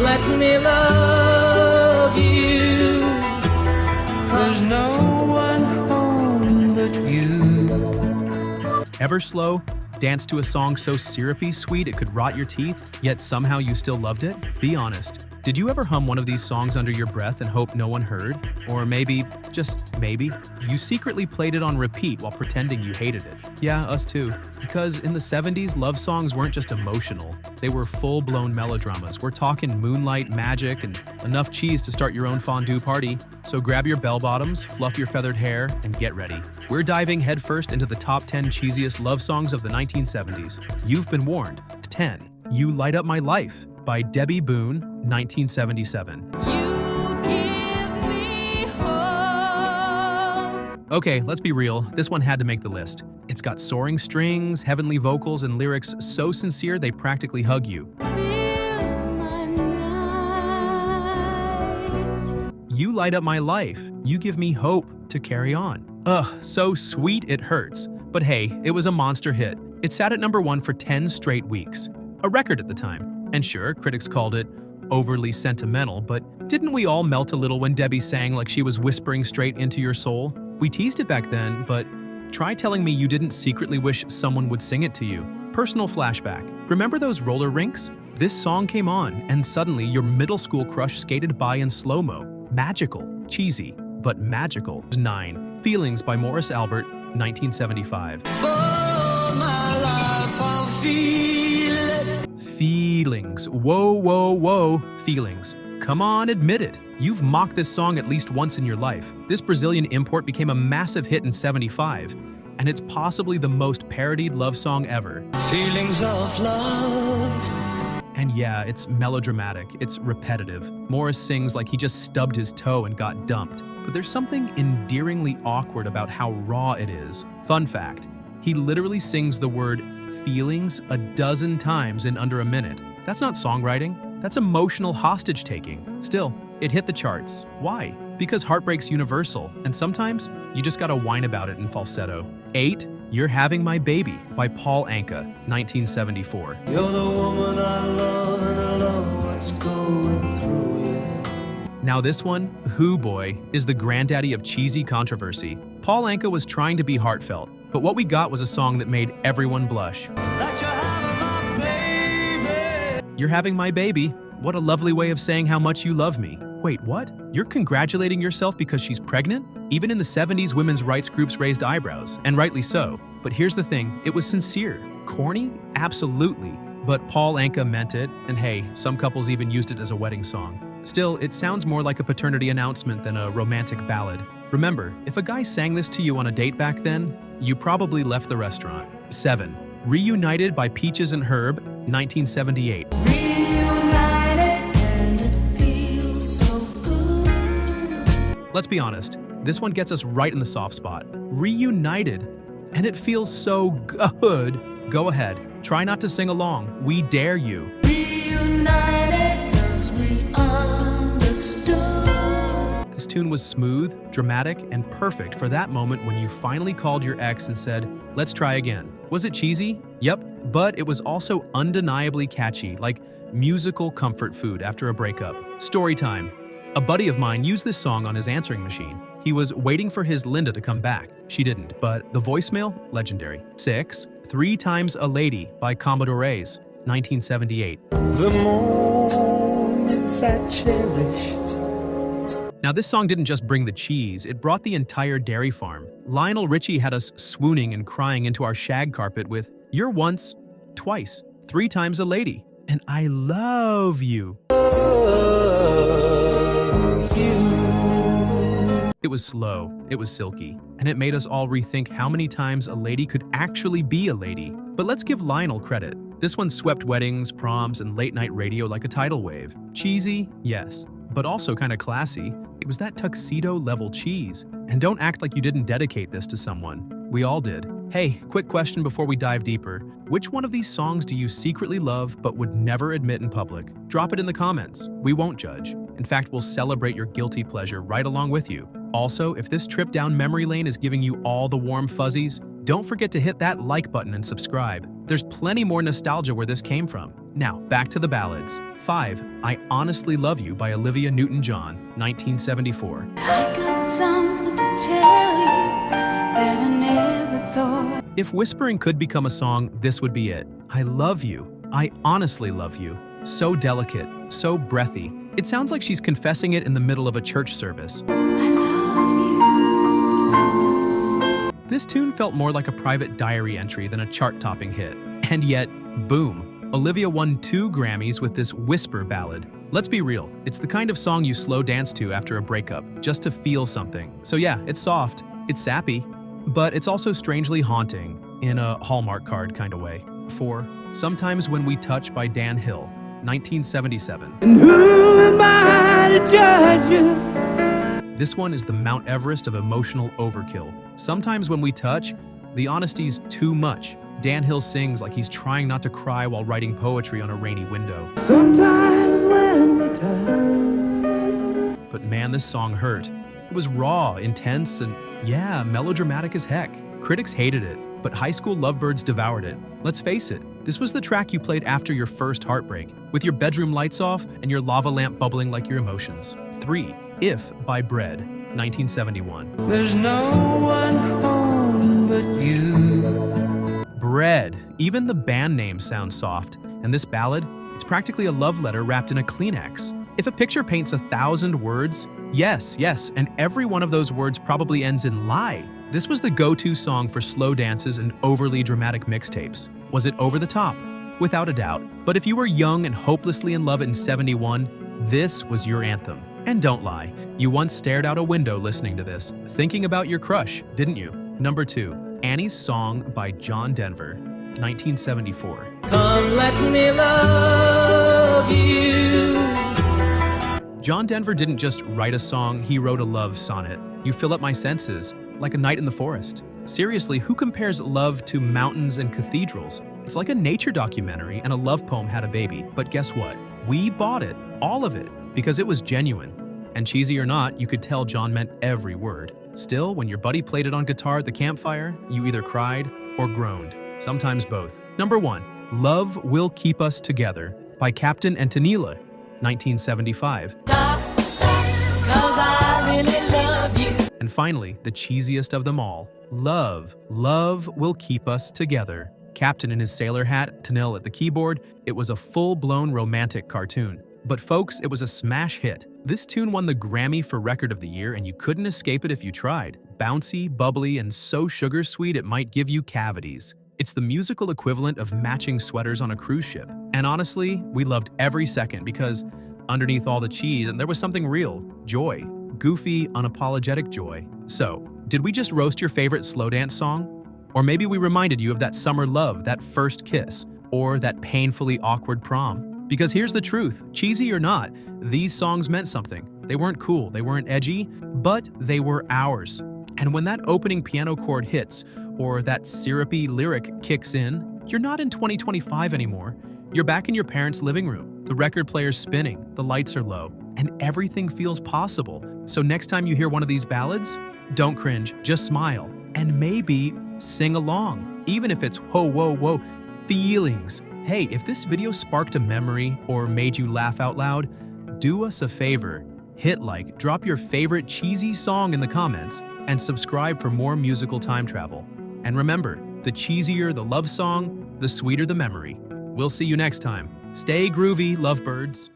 let me love you. There's no one home but you. Ever slow? Dance to a song so syrupy sweet it could rot your teeth, yet somehow you still loved it? Be honest. Did you ever hum one of these songs under your breath and hope no one heard? Or maybe, just maybe, you secretly played it on repeat while pretending you hated it? Yeah, us too. Because in the 70s, love songs weren't just emotional. They were full-blown melodramas. We're talking moonlight, magic, and enough cheese to start your own fondue party. So grab your bell-bottoms, fluff your feathered hair, and get ready. We're diving headfirst into the top 10 cheesiest love songs of the 1970s. You've been warned. 10. You Light Up My Life by Debby Boone, 1977. Okay, let's be real, this one had to make the list. It's got soaring strings, heavenly vocals, and lyrics so sincere they practically hug you. You light up my life. You give me hope to carry on. Ugh, so sweet it hurts. But hey, it was a monster hit. It sat at number 1 for 10 straight weeks. A record at the time. And sure, critics called it overly sentimental, but didn't we all melt a little when Debby sang like she was whispering straight into your soul? We teased it back then, but try telling me you didn't secretly wish someone would sing it to you. Personal flashback. Remember those roller rinks? This song came on, and suddenly your middle school crush skated by in slow-mo. Magical. Cheesy, but magical. 9. Feelings by Morris Albert, 1975. For my life I'll feel it. Feelings. Whoa, whoa, whoa. Feelings. Come on, admit it. You've mocked this song at least once in your life. This Brazilian import became a massive hit in 75, and it's possibly the most parodied love song ever. Feelings of love. And yeah, it's melodramatic, it's repetitive. Morris sings like he just stubbed his toe and got dumped. But there's something endearingly awkward about how raw it is. Fun fact, he literally sings the word feelings a dozen times in under a minute. That's not songwriting, that's emotional hostage-taking. Still, it hit the charts. Why? Because heartbreak's universal, and sometimes you just gotta whine about it in falsetto. 8. You're Having My Baby by Paul Anka, 1974. You're the woman I love, and I love what's going through you. Now this one, Who Boy, is the granddaddy of cheesy controversy. Paul Anka was trying to be heartfelt, but what we got was a song that made everyone blush. That you're having my baby. You're having my baby. What a lovely way of saying how much you love me. Wait, what? You're congratulating yourself because she's pregnant? Even in the 70s, women's rights groups raised eyebrows, and rightly so. But here's the thing, it was sincere. Corny? Absolutely. But Paul Anka meant it, and hey, some couples even used it as a wedding song. Still, it sounds more like a paternity announcement than a romantic ballad. Remember, if a guy sang this to you on a date back then, you probably left the restaurant. 7. Reunited by Peaches and Herb, 1978. Let's be honest, this one gets us right in the soft spot. Reunited, and it feels so good. Go ahead, try not to sing along. We dare you. Reunited 'cause we understood. This tune was smooth, dramatic, and perfect for that moment when you finally called your ex and said, let's try again. Was it cheesy? Yep, but it was also undeniably catchy, like musical comfort food after a breakup. Story time. A buddy of mine used this song on his answering machine. He was waiting for his Linda to come back. She didn't, but the voicemail, legendary. 6. 3 Times a Lady by Commodores, 1978. The moments I cherish. Now this song didn't just bring the cheese, it brought the entire dairy farm. Lionel Richie had us swooning and crying into our shag carpet with You're Once, Twice, 3 Times a Lady, and I Love You. It was slow, it was silky, and it made us all rethink how many times a lady could actually be a lady. But let's give Lionel credit. This one swept weddings, proms, and late-night radio like a tidal wave. Cheesy? Yes. But also kind of classy. It was that tuxedo-level cheese. And don't act like you didn't dedicate this to someone. We all did. Hey, quick question before we dive deeper. Which one of these songs do you secretly love but would never admit in public? Drop it in the comments. We won't judge. In fact, we'll celebrate your guilty pleasure right along with you. Also, if this trip down memory lane is giving you all the warm fuzzies, don't forget to hit that like button and subscribe. There's plenty more nostalgia where this came from. Now, back to the ballads. 5. I Honestly Love You by Olivia Newton-John, 1974. I got something to tell you that I never thought. If whispering could become a song, this would be it. I love you. I honestly love you. So delicate, so breathy. It sounds like she's confessing it in the middle of a church service. I love you. This tune felt more like a private diary entry than a chart-topping hit. And yet, boom. Olivia won 2 Grammys with this whisper ballad. Let's be real, it's the kind of song you slow dance to after a breakup, just to feel something. So yeah, it's soft, it's sappy, but it's also strangely haunting, in a Hallmark card kind of way. 4. Sometimes When We Touch by Dan Hill, 1977. And who am I to judge you? This one is the Mount Everest of emotional overkill. Sometimes when we touch, the honesty's too much. Dan Hill sings like he's trying not to cry while writing poetry on a rainy window. Sometimes when we touch. But man, this song hurt. It was raw, intense, and yeah, melodramatic as heck. Critics hated it, but high school lovebirds devoured it. Let's face it, this was the track you played after your first heartbreak, with your bedroom lights off and your lava lamp bubbling like your emotions. 3. If by Bread, 1971. There's no one home but you. Bread. Even the band name sounds soft. And this ballad, it's practically a love letter wrapped in a Kleenex. If a picture paints 1,000 words, yes, and every one of those words probably ends in lie. This was the go-to song for slow dances and overly dramatic mixtapes. Was it over the top? Without a doubt. But if you were young and hopelessly in love in '71, this was your anthem. And don't lie, you once stared out a window listening to this, thinking about your crush, didn't you? Number 2. Annie's Song by John Denver, 1974. Come let me love you. John Denver didn't just write a song, he wrote a love sonnet. You fill up my senses, like a night in the forest. Seriously, who compares love to mountains and cathedrals? It's like a nature documentary and a love poem had a baby. But guess what? We bought it, all of it, because it was genuine. And cheesy or not, you could tell John meant every word. Still, when your buddy played it on guitar at the campfire, you either cried or groaned, sometimes both. Number 1. Love Will Keep Us Together by Captain Tennille, 1975. And finally, the cheesiest of them all, Love Will Keep Us Together. Captain in his sailor hat, Tennille at the keyboard, it was a full-blown romantic cartoon. But folks, it was a smash hit. This tune won the Grammy for Record of the Year, and you couldn't escape it if you tried. Bouncy, bubbly, and so sugar sweet it might give you cavities. It's the musical equivalent of matching sweaters on a cruise ship. And honestly, we loved every second because underneath all the cheese, and there was something real, joy. Goofy, unapologetic joy. So, did we just roast your favorite slow dance song? Or maybe we reminded you of that summer love, that first kiss, or that painfully awkward prom. Because here's the truth, cheesy or not, these songs meant something. They weren't cool, they weren't edgy, but they were ours. And when that opening piano chord hits, or that syrupy lyric kicks in, you're not in 2025 anymore. You're back in your parents' living room. The record player's spinning, the lights are low, and everything feels possible. So next time you hear one of these ballads, don't cringe, just smile, and maybe sing along, even if it's whoa, feelings. Hey, if this video sparked a memory or made you laugh out loud, do us a favor. Hit like, drop your favorite cheesy song in the comments, and subscribe for more musical time travel. And remember, the cheesier the love song, the sweeter the memory. We'll see you next time. Stay groovy, lovebirds.